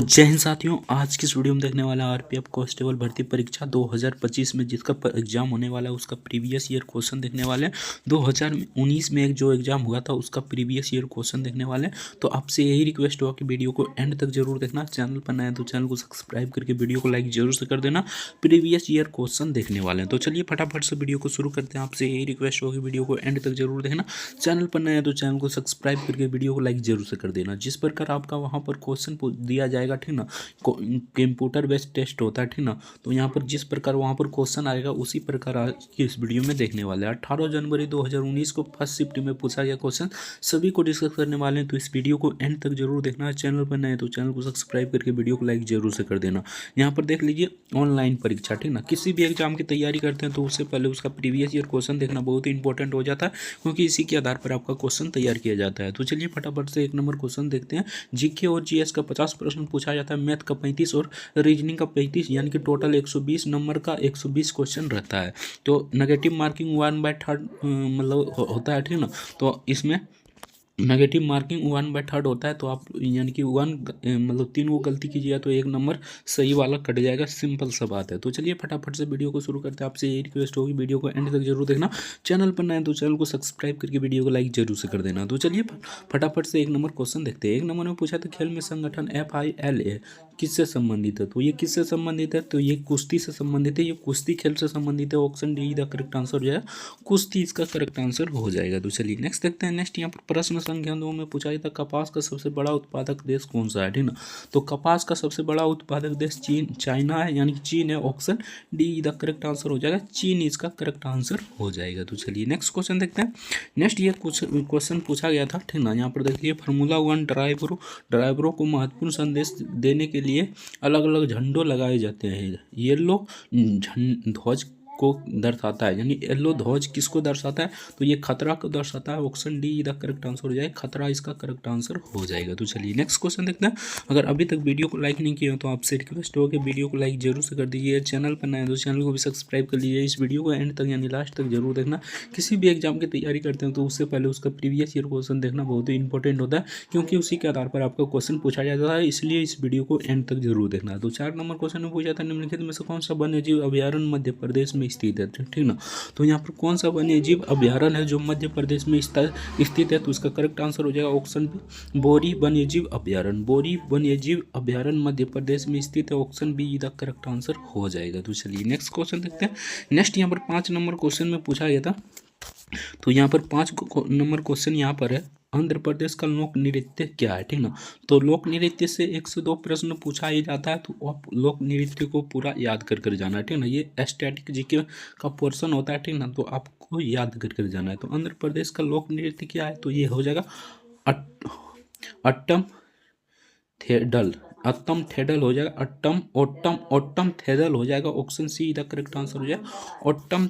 जय हिंद साथियों, आज की इस वीडियो में देखने वाला है आरपीएफ कांस्टेबल भर्ती परीक्षा 2025 में जिसका एग्जाम होने वाला है उसका प्रीवियस ईयर क्वेश्चन देखने वाले हैं। 2019 में एक जो एग्जाम हुआ था उसका प्रीवियस ईयर क्वेश्चन देखने वाले हैं। तो आपसे यही रिक्वेस्ट हुआ कि वीडियो को एंड तक जरूर देखना। चैनल पर नया है तो चैनल को सब्सक्राइब करके वीडियो को लाइक जरूर से कर देना। प्रीवियस ईयर क्वेश्चन देखने वाले हैं। तो चलिए फटाफट से वीडियो को शुरू करते हैं। आपसे यही रिक्वेस्ट होगी वीडियो को एंड तक जरूर देखना। चैनल पर नया है तो चैनल को सब्सक्राइब करके वीडियो को लाइक जरूर से कर देना। जिस प्रकार आपका वहाँ पर क्वेश्चन दिया जाएगा, ठीक ना, कंप्यूटर बेस्ड टेस्ट होता है, ठीक ना। तो यहाँ पर जिस प्रकार वहाँ पर क्वेश्चन आएगा उसी प्रकार आज की इस वीडियो में देखने वाले हैं। 18 जनवरी 2019 को फर्स्ट शिफ्ट में पूछा गया क्वेश्चन सभी को डिस्कस करने वाले हैं। तो इस वीडियो को एंड तक जरूर देखना है। चैनल पर नए तो चैनल को सब्सक्राइब करके वीडियो को लाइक जरूर से कर देना। यहाँ पर देख लीजिए ऑनलाइन परीक्षा, ठीक ना। किसी भी एग्जाम की तैयारी करते हैं तो उससे पहले उसका प्रीवियस ईयर क्वेश्चन देखना बहुत ही इंपॉर्टेंट हो जाता है, क्योंकि इसी के आधार पर आपका क्वेश्चन तैयार किया जाता है। तो चलिए फटाफट से एक नंबर क्वेश्चन देखते हैं। जीके और जीएस का 50 प्रश्न पूछा जाता है, मैथ का 35 और रीजनिंग का 35, यानी कि टोटल 120 नंबर का 120 क्वेश्चन रहता है। तो नेगेटिव मार्किंग 1/3 मतलब होता है, ठीक ना। तो इसमें नेगेटिव मार्किंग 1/3 होता है। तो आप यानी कि मतलब 3 को गलती कीजिएगा तो 1 नंबर सही वाला कट जाएगा। सिंपल सा बात है। तो चलिए फटाफट से वीडियो को शुरू करते हैं। आपसे यही रिक्वेस्ट होगी वीडियो को एंड तक जरूर देखना। चैनल पर नए तो चैनल को सब्सक्राइब करके वीडियो को लाइक जरूर से कर देना। तो चलिए फटाफट से 1 नंबर क्वेश्चन देखते हैं। 1 नंबर में पूछा था खेल में संगठन FILA किससे संबंधित है। तो ये किससे संबंधित है, तो ये कुश्ती से संबंधित है। ये कुश्ती खेल से संबंधित है। Option D the correct answer हो जाएगा, कुश्ती इसका करेक्ट आंसर हो जाएगा। तो चलिए नेक्स्ट देखते हैं। नेक्स्ट यहाँ पर प्रश्न संख्या 2 में पूछा जाता है कपास का सबसे बड़ा उत्पादक देश कौन सा है, ठीक ना। तो कपास का सबसे बड़ा उत्पादक देश चाइना है, यानी कि चीन है। Option D the correct answer हो जाएगा, चीन इसका करेक्ट आंसर हो जाएगा। तो चलिए नेक्स्ट क्वेश्चन देखते हैं। नेक्स्ट ये कुछ क्वेश्चन पूछा गया था, ठीक ना। यहाँ पर देखिए फार्मूला 1 ड्राइवरों को महत्वपूर्ण संदेश देने के लिए अलग अलग झंडों लगाए जाते हैं। येलो ध्वज को दर्शाता है, यानी येलो ध्वज किसको दर्शाता है, तो ये खतरा को दर्शाता है। Option D the correct answer हो जाएगा, खतरा इसका करेक्ट आंसर हो जाएगा। तो चलिए नेक्स्ट क्वेश्चन देखते हैं। अगर अभी तक वीडियो को लाइक नहीं किया तो आपसे रिक्वेस्ट हो कि वीडियो को लाइक जरूर से कर दीजिए। चैनल पर नए तो चैनल को भी सब्सक्राइब कर लीजिए। इस वीडियो को एंड तक यानी लास्ट तक जरूर देखना। किसी भी एग्जाम की तैयारी करते हैं तो उससे पहले उसका प्रीवियस ईयर क्वेश्चन देखना बहुत ही इंपॉर्टेंट होता है, क्योंकि उसी के आधार पर आपका क्वेश्चन पूछा जाता है। इसलिए इस वीडियो को एंड तक जरूर देखना। तो 4 नंबर क्वेश्चन में पूछा था निम्नलिखित में से कौन सा वन्य जीव अभ्यारण्य मध्य प्रदेश में स्थित है, ठीक ना। तो यहाँ पर कौन सा वन्य जीव अभ्यारण्य है जो मध्य प्रदेश में स्थित है, तो इसका करेक्ट आंसर हो जाएगा ऑप्शन बी बोरी वन्य जीव अभ्यारण्य। बोरी वन्य जीव अभ्यारण्य मध्य प्रदेश में स्थित है। Option be the correct answer हो जाएगा। तो चलिए नेक्स्ट क्वेश्चन देखते हैं। नेक्स्ट यहाँ पर 5 नंबर क्वेश्चन में पूछा गया था। तो यहाँ पर 5 नंबर क्वेश्चन यहाँ पर है, आंध्र प्रदेश का लोक नृत्य क्या है, ठीक ना। तो लोक नृत्य से 1 से 2 प्रश्न पूछा ही जाता है। तो आप लोक नृत्य को पूरा याद कर जाना है, ठीक ना। ये स्टैटिक जीके का पोर्शन होता है, ठीक ना। तो आपको याद कर जाना है। तो आंध्र प्रदेश का लोक नृत्य क्या है, तो ये हो जाएगा अट्टम थेडल। अट्टम थेडल हो जाएगा, ओट्टम थेडल हो जाएगा। Option see the correct answer हो जाएगा, ओट्टम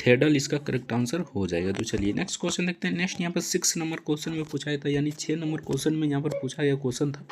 थेडल इसका करेक्ट आंसर हो जाएगा। तो चलिए नेक्स्ट क्वेश्चन देखते हैं। नेक्स्ट यहाँ पर 6 नंबर क्वेश्चन में पूछा था, यानी 6 नंबर क्वेश्चन में यहाँ पर पूछा गया क्वेश्चन था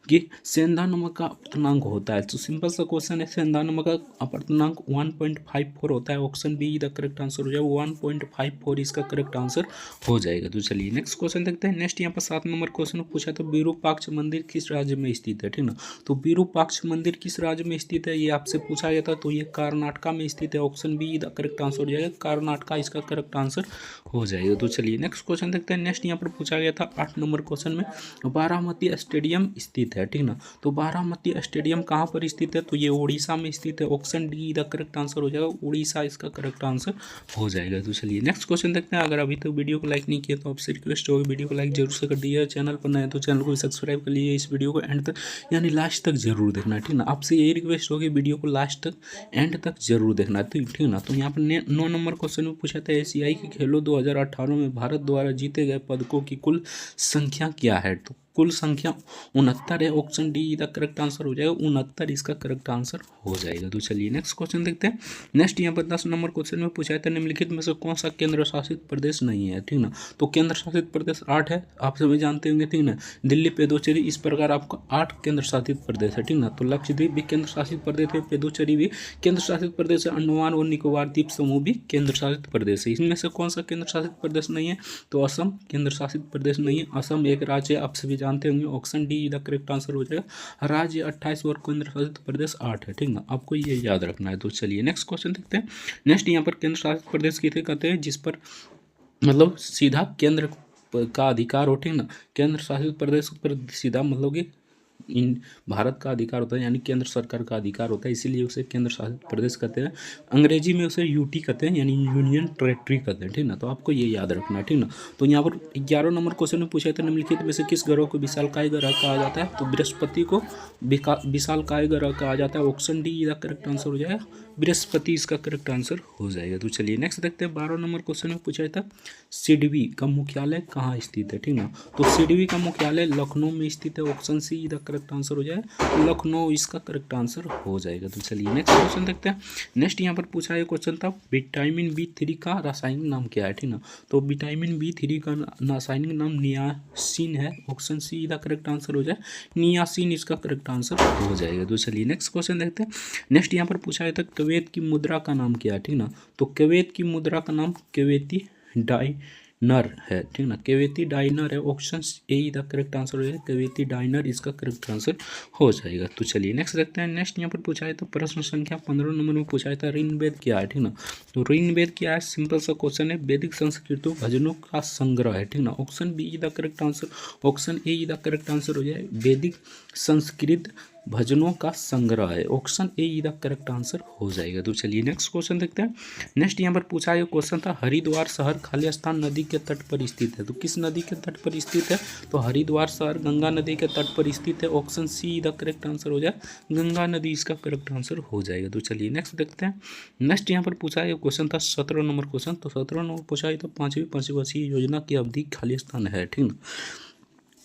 कि सेंधा नमक का अपर्तनांक होता है। तो सिंपल सा क्वेश्चन है, सेंधा नमक का अपर्तनांक 1.54 होता है। Option be the correct answer हो जाएगा, 1.54 इसका करेक्ट आंसर हो जाएगा। तो चलिए नेक्स्ट क्वेश्चन देखते हैं। नेक्स्ट यहाँ पर 7 नंबर क्वेश्चन में पूछा था विरूपाक्ष मंदिर किस राज्य में स्थित है, ठीक ना। तो विरूपाक्ष मंदिर किस राज्य में स्थित है ये आपसे पूछा गया था। तो ये कर्नाटका में स्थित है। Option be the correct answer हो जाएगा, कर्नाटका इसका करेक्ट आंसर हो जाएगा। तो चलिए नेक्स्ट क्वेश्चन देखते हैं। नेक्स्ट यहाँ पर पूछा गया था 8 नंबर क्वेश्चन में बारामती स्टेडियम स्थित है, ठीक ना। तो बारामती स्टेडियम कहाँ पर स्थित है, तो ये उड़ीसा में स्थित है। Option D the correct answer हो जाएगा, उड़ीसा इसका करेक्ट आंसर हो जाएगा। तो चलिए नेक्स्ट क्वेश्चन देखते हैं। अगर अभी तक वीडियो को लाइक नहीं किया तो आपसे रिक्वेस्ट होगी वीडियो को लाइक जरूर से कर दीजिए। चैनल पर नए तो चैनल को भी सब्सक्राइब कर लीजिए। इस वीडियो को एंड तक यानी लास्ट तक जरूर देखना, ठीक ना। आपसे यही रिक्वेस्ट होगी वीडियो को लास्ट तक एंड तक जरूर देखना, ठीक ना। तो यहाँ पर 9 नंबर क्वेश्चन में पूछा था एशियाई के खेलों 2018 में भारत द्वारा जीते गए पदकों की कुल संख्या क्या है। तो कुल संख्या 69 है। Option D the correct answer हो जाएगा, 69 इसका करेक्ट आंसर हो जाएगा। तो चलिए नेक्स्ट क्वेश्चन देखते हैं। नेक्स्ट यहाँ पर 10 नंबर क्वेश्चन में पूछा था निम्नलिखित में से कौन सा केंद्र शासित प्रदेश नहीं है, ठीक ना। तो केंद्र शासित प्रदेश 8 है, आप सभी जानते होंगे, ठीक ना। दिल्ली, पुदुचेरी, इस प्रकार आपका 8 केंद्र शासित प्रदेश है, ठीक ना। तो लक्षद्वीप भी केंद्र शासित प्रदेश है, पुदुचेरी भी केंद्र शासित प्रदेश है, अंडमान और निकोबार द्वीप समूह भी केंद्र शासित प्रदेश है। इसमें से कौन सा केंद्र शासित प्रदेश नहीं है, तो असम केंद्र शासित प्रदेश नहीं है। असम एक राज्य है, आप सभी जानते होंगे, option D the correct answer हो जाएगा। राज्य 28 और केंद्र शासित प्रदेश 8 है, ठीक ना, आपको ये याद रखना है। तो चलिए नेक्स्ट क्वेश्चन देखते हैं। नेक्स्ट यहाँ पर केंद्र शासित प्रदेश किसे कहते हैं, जिस पर मतलब सीधा केंद्र का अधिकार हो, ठीक ना, केंद्र शासित प्रदेश पर सीधा मतलब कि इन भारत का अधिकार होता है, यानी केंद्र सरकार का अधिकार होता है, इसीलिए उसे केंद्र शासित प्रदेश कहते हैं। अंग्रेजी में उसे यूटी कहते हैं, यानी यूनियन टेरेटरी कहते हैं, ठीक ना, तो आपको ये याद रखना है, ठीक ना। तो यहाँ पर 11 नंबर क्वेश्चन में पूछा था, निम्नलिखित में से किस ग्रह को विशालकाय ग्रह कहा जाता है, तो बृहस्पति को विशालकाय ग्रह कहा जाता है। ऑप्शन डी इसका करेक्ट आंसर हो जाएगा, बृहस्पति इसका करेक्ट आंसर हो जाएगा। तो चलिए नेक्स्ट देखते हैं। 12 नंबर क्वेश्चन में पूछा था, सिडबी का मुख्यालय कहाँ स्थित है, ठीक ना, तो सिडबी का मुख्यालय लखनऊ में स्थित है। Option see the correct answer हो जाए, लखनऊ इसका करेक्ट आंसर हो जाएगा। तो चलिए नेक्स्ट क्वेश्चन देखते हैं। नेक्स्ट यहाँ पर पूछा है क्वेश्चन था, विटामिन B3 का रासायनिक नाम क्या है, ठीक ना, तो विटामिन B3 का रासायनिक नाम नियासिन है। Option see the correct answer हो जाए, नियासिन इसका करेक्ट आंसर हो जाएगा। तो चलिए नेक्स्ट क्वेश्चन देखते हैं। नेक्स्ट यहाँ पर पूछा है था, कुवैत की मुद्रा का नाम क्या है, ठीक ना, तो कुवैत की मुद्रा का नाम कुवैती डायनर है, ठीक ना, कुवैती डायनर है। Option A the correct answer हो जाएगा, कुवैती डायनर इसका करेक्ट आंसर हो जाएगा। तो चलिए नेक्स्ट देखते हैं। नेक्स्ट यहाँ पर पूछा है तो प्रश्न संख्या 15 नंबर में पूछा था, ऋग्वेद क्या है, ठीक ना, तो ऋग्वेद क्या है, सिंपल सा क्वेश्चन है, वैदिक संस्कृतों भजनों का संग्रह है, ठीक ना। Option be the correct answer, option A the correct answer हो जाए, वैदिक संस्कृत भजनों का संग्रह है। Option A the correct answer हो जाएगा। तो चलिए नेक्स्ट क्वेश्चन देखते हैं। नेक्स्ट यहाँ पर पूछा है क्वेश्चन था, हरिद्वार शहर खालिस्तान नदी के तट पर स्थित है, तो किस नदी के तट पर स्थित है, तो हरिद्वार शहर गंगा नदी के तट पर स्थित है। Option see the correct answer हो जाए, गंगा नदी इसका करेक्ट आंसर हो जाएगा। तो चलिए नेक्स्ट देखते हैं। नेक्स्ट यहाँ पर पूछा है क्वेश्चन था 17 नंबर क्वेश्चन, तो 17 नंबर पूछा है तो 5वीं पंचवर्षीय योजना की अवधि खालिस्तान है, ठीक ना,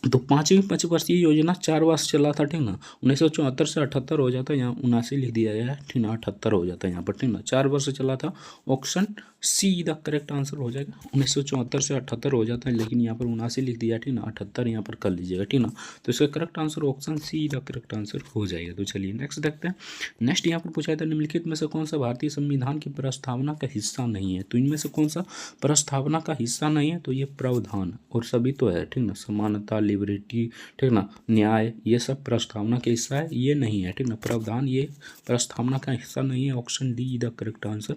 तो 5वीं पंचवर्षीय योजना 4 वर्ष चला था, ठीक ना, 1974 से 78 हो जाता है, यहाँ 79 लिख दिया गया है, ठीक ना, 78 हो जाता है यहाँ पर, ठीक ना, 4 वर्ष चला था। Option see the correct answer हो जाएगा, 1974 से 78 हो जाता है, लेकिन यहाँ पर 79 लिख दिया, ठीक ना, 78 यहाँ पर कर लीजिएगा, ठीक ना, तो इसका correct answer option see the correct answer हो जाएगा। तो चलिए नेक्स्ट देखते हैं। नेक्स्ट यहाँ पर पूछा था, निम्नलिखित में से कौन सा भारतीय संविधान की प्रस्तावना का हिस्सा नहीं है, तो इनमें से कौन सा प्रस्तावना का हिस्सा नहीं है, तो ये प्रावधान और सभी तो है, ठीक ना, समानता, लिबर्टी, ठीक ना, न्याय, ये सब प्रस्तावना का हिस्सा है, ये नहीं है, ठीक ना, प्रावधान ये प्रस्तावना का हिस्सा नहीं है। Option D the correct answer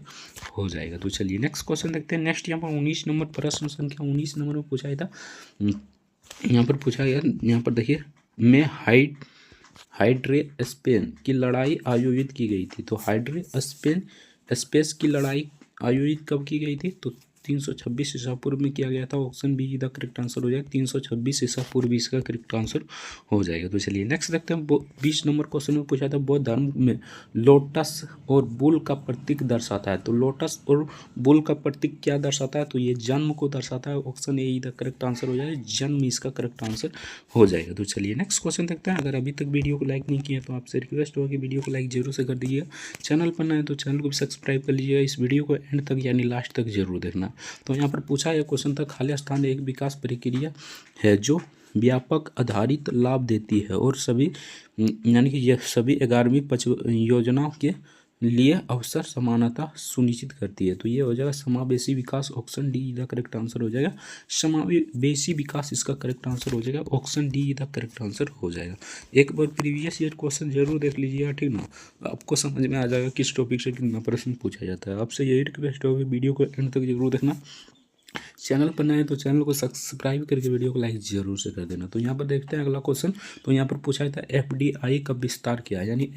हो जाएगा। तो चलिए नेक्स्ट क्वेश्चन देखते हैं। नेक्स्ट यहाँ पर 19 नंबर प्रश्न संख्या 19 नंबर में पूछा था, यहाँ पर पूछा गया, यहाँ पर देखिए, मैं हाइड्रे स्पेन की लड़ाई आयोजित की गई थी, तो हाइड्रे स्पेस की लड़ाई आयोजित कब की गई थी, तो 326 ईसा पूर्व में किया गया था। Option be the correct answer हो जाएगा, 326 ईसा पूर्व इसका करेक्ट आंसर हो जाएगा। तो चलिए नेक्स्ट देखते हैं। 20 नंबर क्वेश्चन में पूछा था, बौद्ध धर्म में लोटस और बुल का प्रतीक दर्शाता है, तो लोटस और बुल का प्रतीक क्या दर्शाता है, तो ये जन्म को दर्शाता है। Option A the correct answer हो जाएगा, जन्म इसका करेक्ट आंसर हो जाएगा। तो चलिए नेक्स्ट क्वेश्चन देखते हैं। अगर अभी तक वीडियो को लाइक नहीं किया तो आपसे रिक्वेस्ट होगा कि वीडियो को लाइक जरूर से कर दीजिएगा, चैनल पर नए हैं तो चैनल को भी सब्सक्राइब कर लीजिएगा, इस वीडियो को एंड तक यानी लास्ट तक जरूर देखना। तो यहाँ पर पूछा यह क्वेश्चन था, खालिस्तान एक विकास प्रक्रिया है जो व्यापक आधारित लाभ देती है और सभी यानी कि यह सभी 11वीं योजनाओं के लिए अवसर समानता सुनिश्चित करती है, तो ये हो जाएगा समावेशी विकास। Option D the correct answer हो जाएगा, समावेशी विकास इसका करेक्ट आंसर हो जाएगा। Option D the correct answer हो जाएगा। एक बार प्रीवियस ईयर क्वेश्चन जरूर देख लीजिएगा, ठीक ना, आपको समझ में आ जाएगा किस टॉपिक से कितना प्रश्न पूछा जाता है। आपसे यही रिक्वेस्ट होगी, वीडियो को एंड तक जरूर देखना, चैनल पर नए तो चैनल को सब्सक्राइब करके वीडियो को लाइक जरूर से कर देना। तो यहाँ पर देखते हैं अगला क्वेश्चन। तो यहाँ पर पूछा था, FDI का विस्तार क्या है, यानी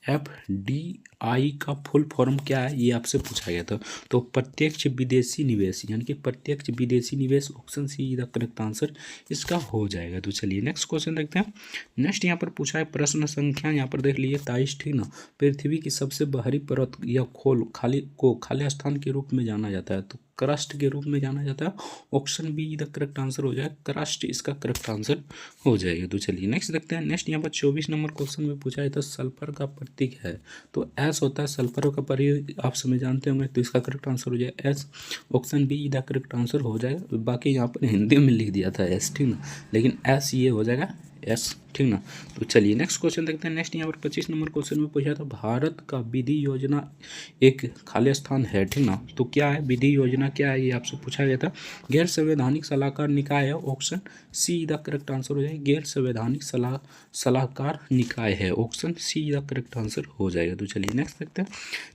FDI का फुल फॉर्म क्या है, ये आपसे पूछा गया था। तो प्रत्यक्ष विदेशी निवेश, यानी कि प्रत्यक्ष विदेशी निवेश। Option see the correct answer इसका हो जाएगा। तो चलिए नेक्स्ट क्वेश्चन देखते हैं। नेक्स्ट यहाँ पर पूछा है प्रश्न संख्या, यहाँ पर देख लीजिए 23, ठीक ना, पृथ्वी की सबसे बाहरी परत या खोल खाली स्थान के रूप में जाना जाता है, तो क्रस्ट के रूप में जाना जाता है। Option be the correct answer हो जाए, क्रस्ट इसका करेक्ट आंसर हो जाएगा। तो चलिए नेक्स्ट देखते हैं। नेक्स्ट यहाँ पर 24 नंबर क्वेश्चन में पूछा है, तो सल्फर का प्रतीक है, तो एस होता है सल्फर का प्रतीक, आप समझ जानते होंगे, तो इसका करेक्ट आंसर हो जाए S. Option be the correct answer हो जाएगा। बाकी यहाँ पर हिंदी में लिख दिया था एस, ठीक ना, लेकिन एस ये हो जाएगा एस, ठीक ना। तो चलिए नेक्स्ट क्वेश्चन देखते हैं। नेक्स्ट यहाँ पर 25 नंबर क्वेश्चन में पूछा था भारत का विधि योजना एक खाली स्थान है, ठीक ना। तो क्या है विधि योजना, क्या है ये आपसे पूछा गया था। गैर संवैधानिक सलाहकार निकाय है, option see the correct answer हो जाएगा। गैर संवैधानिक सलाहकार निकाय है, option see the correct answer हो जाएगा। तो चलिए नेक्स्ट देखते हैं।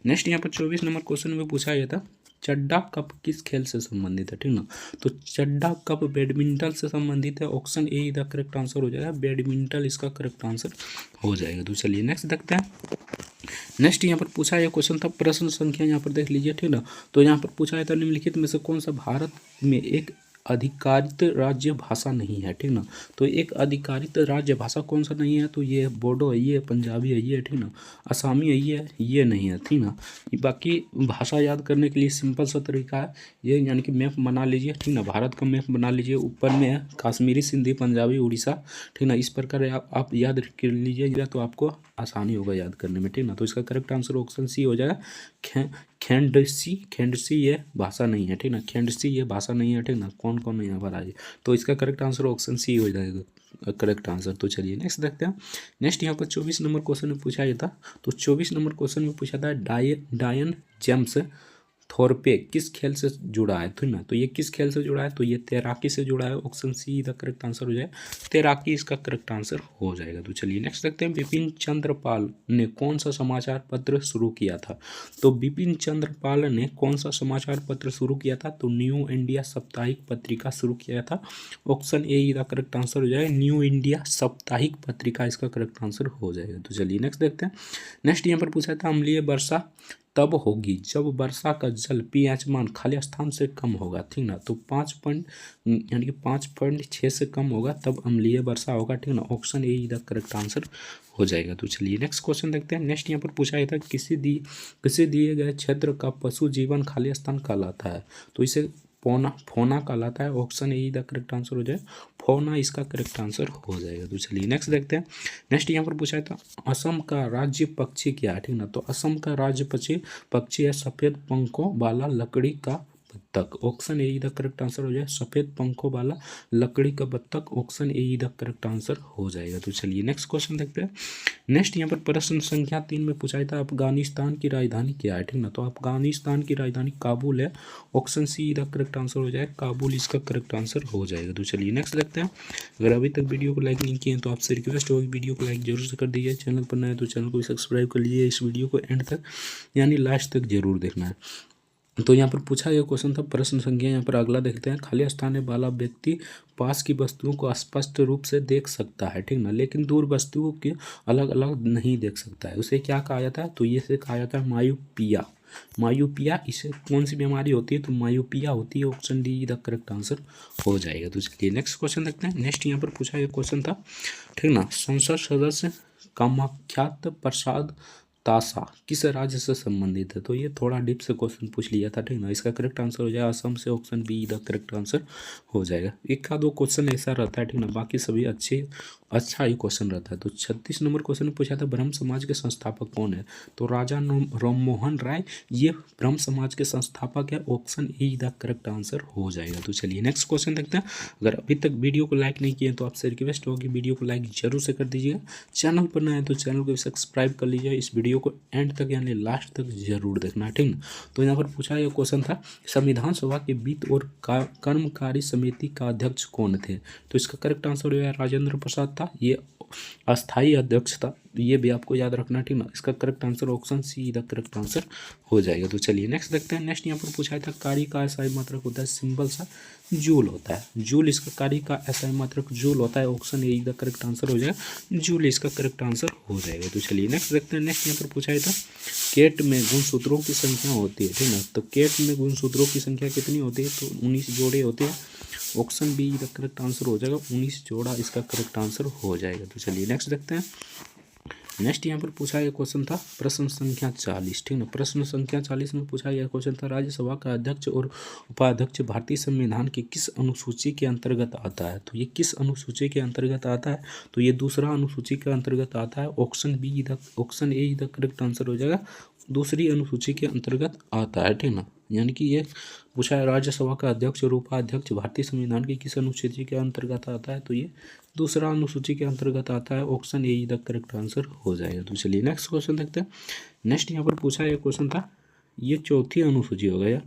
नेक्स्ट यहाँ पर 24 नंबर क्वेश्चन में पूछा गया था चड्डा कप किस खेल से संबंधित है, ठीक ना। तो चड्डा कप बैडमिंटन से संबंधित है, option A the correct answer हो जाएगा। बैडमिंटन इसका करेक्ट आंसर हो जाएगा। तो चलिए नेक्स्ट देखते हैं। नेक्स्ट यहाँ पर पूछा यह क्वेश्चन था, प्रश्न संख्या यहाँ पर देख लीजिए, ठीक ना। तो यहाँ पर पूछा है था निम्नलिखित में से कौन सा भारत में एक अधिकारित राज्य भाषा नहीं है, ठीक ना। तो एक अधिकारित राज्य भाषा कौन सा नहीं है, तो ये बोडो है, ये पंजाबी है, ये ठीक ना, असमी है, ये नहीं है, ठीक ना। बाकी भाषा याद करने के लिए सिंपल सा तरीका है ये, यानी कि मैप बना लीजिए, ठीक ना। भारत का मैप बना लीजिए, ऊपर में है कश्मीरी, सिंधी, पंजाबी, उड़ीसा, ठीक ना। इस प्रकार आप याद कर लीजिएगा तो आपको आसानी होगा याद करने में, ठीक ना। तो इसका करेक्ट आंसर ऑप्शन सी हो जाएगा। खेंडसी ये भाषा नहीं है, ठीक ना। खेंडसी ये भाषा नहीं है, ठीक ना। कौन कौन यहाँ पर आइए, तो इसका करेक्ट आंसर ऑप्शन सी हो जाएगा करेक्ट आंसर। तो चलिए नेक्स्ट देखते हैं। नेक्स्ट यहाँ पर 24 नंबर क्वेश्चन में पूछा गया था। तो 24 नंबर क्वेश्चन में पूछा था डायन जेम्स थोरपे किस खेल से जुड़ा है, ठीक ना। तो ये किस खेल से जुड़ा है, तो ये तैराकी से जुड़ा है, option see the correct answer हो जाए। तैराकी इसका करेक्ट आंसर हो जाएगा। तो चलिए नेक्स्ट देखते हैं। बिपिन चंद्र पाल ने कौन सा समाचार पत्र शुरू किया था। तो बिपिन चंद्र पाल ने कौन सा समाचार पत्र शुरू किया था, तो न्यू इंडिया साप्ताहिक पत्रिका शुरू किया था, option A the correct answer हो जाएगा। न्यू इंडिया साप्ताहिक पत्रिका इसका करेक्ट आंसर हो जाएगा। तो चलिए नेक्स्ट देखते हैं। नेक्स्ट यहाँ पर पूछा था अम्लीय वर्षा तब होगी जब वर्षा का जल पीएच मान खाली स्थान से कम होगा, ठीक ना। तो 5.6 से कम होगा तब अम्लीय वर्षा होगा, ठीक ना। Option A the correct answer हो जाएगा। तो चलिए नेक्स्ट क्वेश्चन देखते हैं। नेक्स्ट यहाँ पर पूछा गया था किसी दिए गए क्षेत्र का पशु जीवन खाली स्थान कहलाता है, तो इसे फोना कहलाता है, option A the correct answer हो जाए। फोना इसका करेक्ट आंसर हो जाएगा। तो चलिए नेक्स्ट देखते हैं। नेक्स्ट यहाँ पर पूछा था असम का राज्य पक्षी क्या है, ठीक ना। तो असम का राज्य पक्षी है सफ़ेद पंखों वाला लकड़ी का बत्तख, option A the correct answer हो जाए। सफ़ेद पंखों वाला लकड़ी का बत्तख, option A the correct answer हो जाएगा। तो चलिए नेक्स्ट क्वेश्चन देखते हैं। नेक्स्ट यहाँ पर प्रश्न संख्या 3 में पूछा था अफगानिस्तान की राजधानी क्या है, ठीक ना। तो अफगानिस्तान की राजधानी काबुल है, option see the correct answer हो जाए। काबुल इसका करेक्ट आंसर हो जाएगा। तो चलिए नेक्स्ट देखते हैं। अगर अभी तक वीडियो को लाइक नहीं किए तो आपसे रिक्वेस्ट होगी वीडियो को लाइक जरूर से कर दीजिए। चैनल पर नए हैं तो चैनल को भी सब्सक्राइब कर लीजिए। इस वीडियो को एंड तक यानी लास्ट तक जरूर देखना है। तो यहाँ पर पूछा गया क्वेश्चन था प्रश्न संख्या, यहाँ पर अगला देखते हैं। खाली स्थान वाला व्यक्ति पास की वस्तुओं को स्पष्ट रूप से देख सकता है, ठीक ना, लेकिन दूर वस्तुओं के अलग अलग नहीं देख सकता है, उसे क्या कहा जाता है, तो ये से कहा जाता है मायोपिया। मायोपिया इसे कौन सी बीमारी होती है, तो मायोपिया होती है, option D the correct answer हो जाएगा। तो चलिए नेक्स्ट क्वेश्चन देखते हैं। नेक्स्ट यहाँ पर पूछा गया क्वेश्चन था, ठीक ना, संसद सदस्य कामाख्यात प्रसाद तासा किस राज्य से संबंधित है, तो ये थोड़ा डीप से क्वेश्चन पूछ लिया था, ठीक ना। इसका करेक्ट आंसर हो जाएगा असम से, option be the correct answer हो जाएगा। एक का दो क्वेश्चन ऐसा रहता है, ठीक ना, बाकी सभी अच्छा ही क्वेश्चन रहता है। तो 36 नंबर क्वेश्चन में पूछा था ब्रह्म समाज के संस्थापक कौन है, तो राजा राममोहन राय ये ब्रह्म समाज के संस्थापक है, option A the correct answer हो जाएगा। तो चलिए नेक्स्ट क्वेश्चन देखते हैं। अगर अभी तक वीडियो को लाइक नहीं किए तो आपसे रिक्वेस्ट होगी वीडियो को लाइक जरूर से कर दीजिएगा। चैनल पर नए हैं तो चैनल को भी सब्सक्राइब कर लीजिए। इस वीडियो को एंड तक यानी लास्ट तक जरूर देखना है, ठीक ना। तो यहाँ पर पूछा यह क्वेश्चन था संविधान सभा के वित्त और कर्मकारी समिति का अध्यक्ष कौन थे, तो इसका करेक्ट आंसर हो राजेंद्र प्रसाद था, ये अस्थाई अध्यक्ष था, ये भी आपको याद रखना, ठीक ना। इसका correct answer option see the correct answer हो जाएगा। तो चलिए नेक्स्ट देखते हैं। नेक्स्ट यहाँ पर पूछा था कार्य का एसआई मात्रक होता है सिंपल सा जूल होता है, जूल इसका कार्य का एसआई मात्रक जूल होता है, option A the correct answer हो जाएगा। जूल इसका करेक्ट आंसर हो जाएगा। तो चलिए नेक्स्ट देखते हैं। नेक्स्ट यहाँ पर पूछा था केट में गुणसूत्रों की संख्या होती है, ठीक ना, तो केट में गुणसूत्रों की संख्या कितनी होती है, तो 19 जोड़े होते हैं, option be the correct answer हो जाएगा। 19 जोड़ा इसका करेक्ट आंसर हो जाएगा। तो चलिए नेक्स्ट देखते हैं। नेक्स्ट यहाँ पर पूछा गया क्वेश्चन था प्रश्न संख्या 40, ठीक ना। प्रश्न संख्या 40 में पूछा गया क्वेश्चन था राज्यसभा का अध्यक्ष और उपाध्यक्ष भारतीय संविधान की किस अनुसूची के अंतर्गत आता है, तो ये किस अनुसूची के अंतर्गत आता है, तो ये दूसरा अनुसूची के अंतर्गत आता है, option A the correct answer हो जाएगा। दूसरी अनुसूची के अंतर्गत आता है, ठीक ना, यानी कि ये पूछा है राज्यसभा का अध्यक्ष और उपाध्यक्ष भारतीय संविधान की किस अनुसूची के अंतर्गत आता है, तो ये दूसरा अनुसूची के अंतर्गत आता है, option A the correct answer हो जाएगा। तो चलिए नेक्स्ट क्वेश्चन देखते हैं। नेक्स्ट यहाँ पर पूछा एक क्वेश्चन था, ये चौथी अनुसूची हो गया,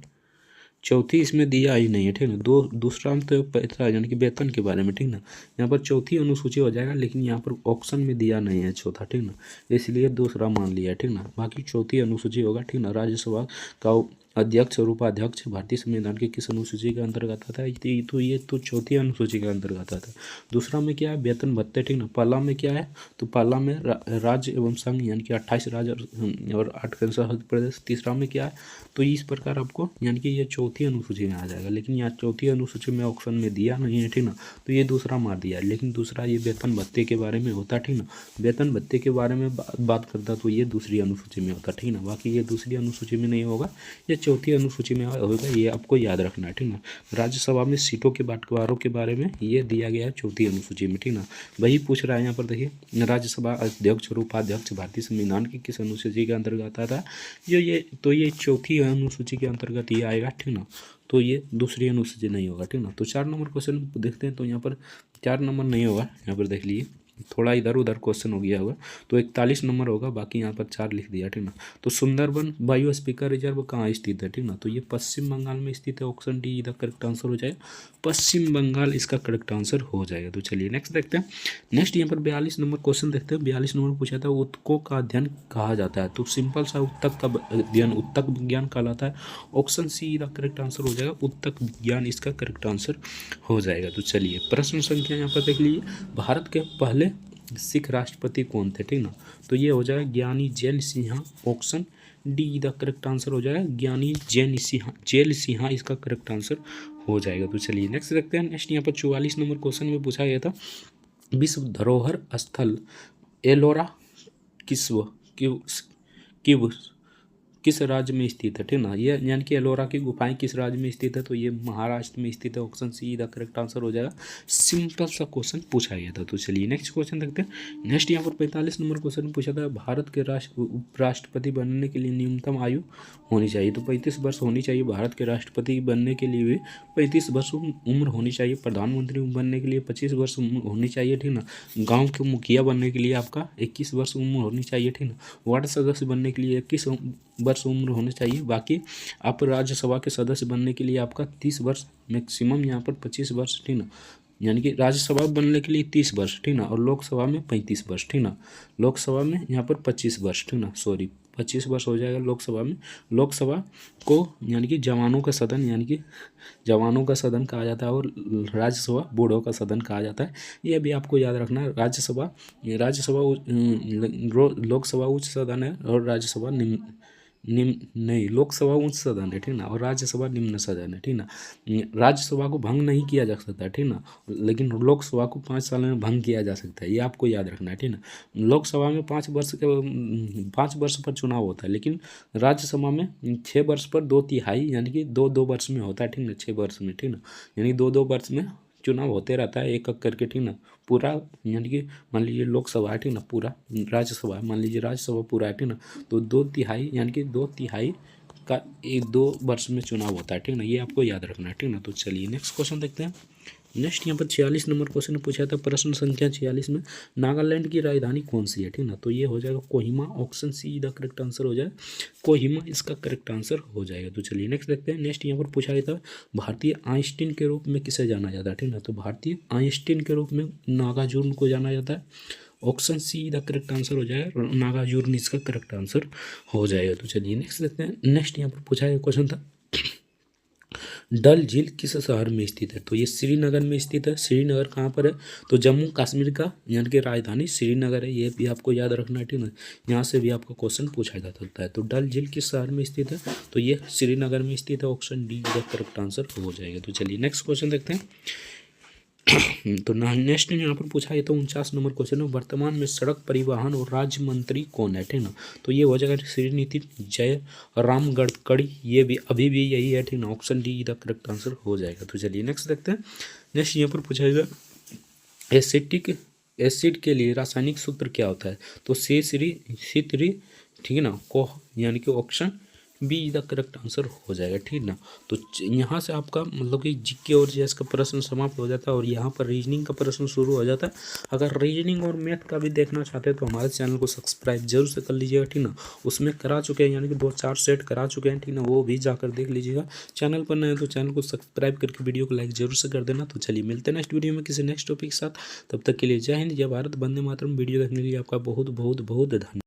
चौथी इसमें दिया ही नहीं है, ठीक ना। दूसरा में तो पैसा यानी कि वेतन के बारे में, ठीक ना। यहाँ पर चौथी अनुसूची हो जाएगा, लेकिन यहाँ पर ऑप्शन में दिया नहीं है चौथा, ठीक ना, इसलिए दूसरा मान लिया है, ठीक ना। बाकी चौथी अनुसूची होगा, ठीक ना। राज्यसभा का अध्यक्ष और उपाध्यक्ष भारतीय संविधान के किस अनुसूची के अंतर्गत आता है, तो ये तो चौथी अनुसूची के अंतर्गत आता है। दूसरा में क्या है, वेतन भत्ते, ठीक ना। पहला में क्या है, तो पहला में राज्य एवं संघ यानी कि 28 राज्य और 8 केंद्र प्रदेश। तीसरा में क्या है, तो इस प्रकार आपको यानी कि ये चौथी अनुसूची में आ जाएगा, लेकिन यहाँ चौथी अनुसूची में ऑप्शन में दिया नहीं है, ठीक ना, तो ये दूसरा मार दिया है। लेकिन दूसरा ये वेतन भत्ते के बारे में होता, ठीक ना, वेतन भत्ते के बारे में बात करता तो ये दूसरी अनुसूची में होता, ठीक ना। बाकी ये दूसरी अनुसूची में नहीं होगा, ये चौथी अनुसूची में होगा, ये आपको याद रखना है, ठीक ना। राज्यसभा में सीटों के बंटवारों के बारे में ये दिया गया है चौथी अनुसूची में, ठीक ना। वही पूछ रहा है यहाँ पर, देखिए राज्यसभा अध्यक्ष और उपाध्यक्ष भारतीय संविधान की किस अनुसूची के अंतर्गत आता है, ये चौथी अनुसूची के अंतर्गत ये आएगा, ठीक ना। तो ये दूसरी अनुसूची नहीं होगा, ठीक ना। तो 4 नंबर क्वेश्चन देखते हैं, तो यहाँ पर 4 नंबर नहीं होगा, यहाँ पर देख लीजिए थोड़ा इधर उधर क्वेश्चन हो गया होगा, तो 41 नंबर होगा, बाकी यहाँ पर 4 लिख दिया, ठीक ना। तो सुंदरबन बायोस्फीयर रिजर्व कहाँ स्थित है, ठीक ना, तो ये पश्चिम बंगाल में स्थित है, ऑप्शन डी इधर करेक्ट आंसर हो जाएगा, पश्चिम बंगाल इसका करेक्ट आंसर हो जाएगा। तो चलिए नेक्स्ट देखते हैं। नेक्स्ट यहाँ पर 42 नंबर क्वेश्चन देखते हैं। 42 नंबर पूछा था, उत्तकों का अध्ययन कहा जाता है, तो सिंपल सा उत्तक का अध्ययन उत्तक विज्ञान कहलाता है, ऑप्शन सी इधर करेक्ट आंसर हो जाएगा, उत्तक विज्ञान इसका करेक्ट आंसर हो जाएगा। तो चलिए प्रश्न संख्या यहाँ पर देख लीजिए, भारत के पहले सिख राष्ट्रपति कौन थे, ठीक ना, तो ये हो जाएगा ज्ञानी gel Sinha, option D the correct answer हो जाएगा, ज्ञानी जैल सिन्हा इसका करेक्ट आंसर हो जाएगा। तो चलिए नेक्स्ट देखते हैं। नेक्स्ट यहाँ पर 44 नंबर क्वेश्चन में पूछा गया था, विश्व धरोहर स्थल एलोरा किस राज्य में स्थित है, ठीक ना। ये यानी कि एलोरा की गुफाएं किस राज्य में स्थित है, तो ये महाराष्ट्र में स्थित है, option see the correct answer हो जाएगा। सिंपल सा क्वेश्चन पूछा गया था। तो चलिए नेक्स्ट क्वेश्चन देखते हैं। नेक्स्ट यहाँ पर 45 नंबर क्वेश्चन पूछा था, भारत के उपराष्ट्रपति बनने के लिए न्यूनतम आयु होनी चाहिए, तो 35 वर्ष होनी चाहिए। भारत के राष्ट्रपति बनने के लिए भी 35 वर्ष उम्र होनी चाहिए। प्रधानमंत्री बनने के लिए 25 वर्ष उम्र होनी चाहिए, ठीक ना। गाँव के मुखिया बनने के लिए आपका 21 वर्ष उम्र होनी चाहिए, ठीक ना। वार्ड सदस्य बनने के लिए 21 वर्ष उम्र होनी चाहिए। बाकी आप राज्यसभा के सदस्य बनने के लिए आपका 30 वर्ष मैक्सिमम, यहाँ पर 25 वर्ष, ठीक ना, यानी कि राज्यसभा बनने के लिए 30 वर्ष, ठीक ना, और लोकसभा में 35 वर्ष, ठीक ना। लोकसभा में यहाँ पर 25 वर्ष, ठीक ना, सॉरी 25 वर्ष हो जाएगा लोकसभा में। लोकसभा को यानी कि जवानों का सदन यानी कि जवानों का सदन कहा जाता है, और राज्यसभा बूढ़ों का सदन कहा जाता है। ये भी आपको याद रखना है। राज्यसभा लोकसभा उच्च सदन है, और राज्यसभा निम्न नहीं, लोकसभा उच्च सदन है, ठीक ना, और राज्यसभा निम्न सदन है, ठीक ना। राज्यसभा को भंग नहीं किया जा सकता है, ठीक ना, लेकिन लोकसभा को 5 साल में भंग किया जा सकता है, ये आपको याद रखना है, ठीक ना। लोकसभा में 5 वर्ष पर चुनाव होता है, लेकिन राज्यसभा में 6 वर्ष पर 2/3 यानी कि 2-2 वर्ष में होता है, ठीक ना, 6 वर्ष में, ठीक ना, यानी 2-2 वर्ष में चुनाव होते रहता है एक एक करके, ठीक ना। पूरा यानी कि मान लीजिए लोकसभा है, ठीक ना, पूरा राज्यसभा है, मान लीजिए राज्यसभा पूरा है, ठीक ना, तो 2/3 यानी कि 2/3 का 1-2 वर्ष में चुनाव होता है, ठीक ना, ये आपको याद रखना है, ठीक ना। तो चलिए नेक्स्ट क्वेश्चन देखते हैं। नेक्स्ट यहाँ पर 46 नंबर क्वेश्चन ने पूछा था, प्रश्न संख्या 46 में नागालैंड की राजधानी कौन सी है, ठीक ना, तो ये हो जाएगा Kohima, option see the correct answer हो जाए, कोहिमा इसका करेक्ट आंसर हो जाएगा। तो चलिए नेक्स्ट देखते हैं। नेक्स्ट यहाँ पर पूछा गया था, भारतीय आइंस्टीन के रूप में किसे जाना जाता है, ठीक ना, तो भारतीय आइंस्टीन के रूप में नागार्जुन को जाना जाता है, option see the correct answer हो जाएगा, नागार्जुन इसका करेक्ट आंसर हो जाएगा। तो चलिए नेक्स्ट देखते हैं। नेक्स्ट यहाँ पर पूछा गया क्वेश्चन था, डल झील किस शहर में स्थित है, तो ये श्रीनगर में स्थित है। श्रीनगर कहाँ पर है, तो जम्मू कश्मीर का यानी कि राजधानी श्रीनगर है, ये भी आपको याद रखना है, ठीक है। यहाँ से भी आपका क्वेश्चन पूछा जा सकता है। तो डल झील किस शहर में स्थित है, तो ये श्रीनगर में स्थित है, option D the correct answer हो जाएगा। तो चलिए नेक्स्ट क्वेश्चन देखते हैं। तो नेक्स्ट यहाँ पर पूछा है, तो 49 नंबर क्वेश्चन है, वर्तमान में सड़क परिवहन और राज्य मंत्री कौन है, ठीक ना, तो ये हो जाएगा श्री नितिन जय राम गडकरी, ये भी अभी भी यही है, ठीक ना, option D the correct answer हो जाएगा। तो चलिए नेक्स्ट देखते हैं। नेक्स्ट यहाँ पर पूछा जाएगा, एसिड के लिए रासायनिक सूत्र क्या होता है, तो C3 ठीक है ना, को यानी कि option be the correct answer हो जाएगा, ठीक ना। तो यहाँ से आपका मतलब कि जीके और जीएस का प्रश्न समाप्त हो जाता है और यहाँ पर रीजनिंग का प्रश्न शुरू हो जाता है। अगर रीजनिंग और मैथ का भी देखना चाहते हैं तो हमारे चैनल को सब्सक्राइब जरूर से कर लीजिएगा, ठीक ना। उसमें करा चुके हैं, यानी कि 2-4 सेट करा चुके हैं, ठीक ना, वो भी जाकर देख लीजिएगा। चैनल पर नए हैं तो चैनल को सब्सक्राइब करके वीडियो को लाइक जरूर से कर देना। तो चलिए मिलते हैं नेक्स्ट वीडियो में किसी नेक्स्ट टॉपिक के साथ। तब तक के लिए जय हिंद, जय भारत, वंदे मातरम। वीडियो देखने के लिए आपका बहुत बहुत बहुत धन्यवाद।